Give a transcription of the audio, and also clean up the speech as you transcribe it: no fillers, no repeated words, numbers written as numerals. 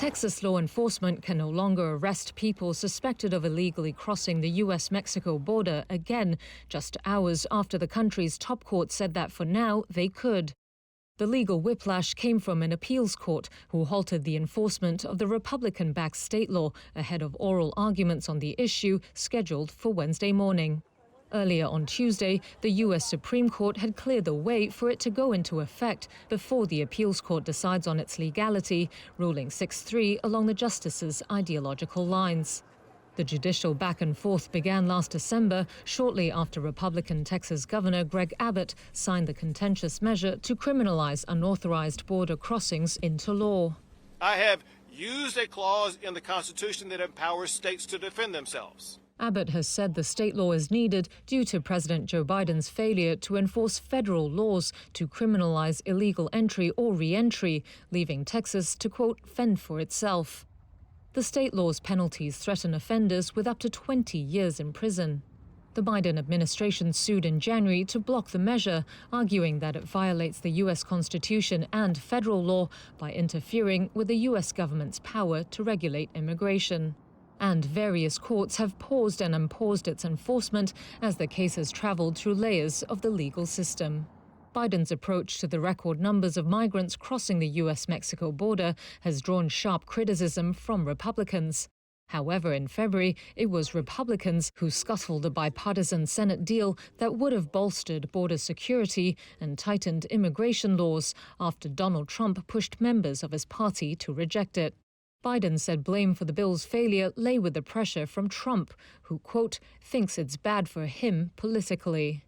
Texas law enforcement can no longer arrest people suspected of illegally crossing the U.S.-Mexico border again, just hours after the country's top court said that for now they could. The legal whiplash came from an appeals court who halted the enforcement of the Republican-backed state law ahead of oral arguments on the issue scheduled for Wednesday morning. Earlier on Tuesday, the U.S. Supreme Court had cleared the way for it to go into effect before the appeals court decides on its legality, ruling 6-3 along the justices' ideological lines. The judicial back and forth began last December, shortly after Republican Texas Governor Greg Abbott signed the contentious measure to criminalize unauthorized border crossings into law. I have used a clause in the Constitution that empowers states to defend themselves. Abbott has said the state law is needed due to President Joe Biden's failure to enforce federal laws to criminalize illegal entry or re-entry, leaving Texas to, quote, fend for itself. The state law's penalties threaten offenders with up to 20 years in prison. The Biden administration sued in January to block the measure, arguing that it violates the U.S. Constitution and federal law by interfering with the U.S. government's power to regulate immigration. And various courts have paused and unpaused its enforcement as the case has traveled through layers of the legal system. Biden's approach to the record numbers of migrants crossing the U.S.-Mexico border has drawn sharp criticism from Republicans. However, in February, it was Republicans who scuttled a bipartisan Senate deal that would have bolstered border security and tightened immigration laws after Donald Trump pushed members of his party to reject it. Biden said blame for the bill's failure lay with the pressure from Trump, who, quote, thinks it's bad for him politically.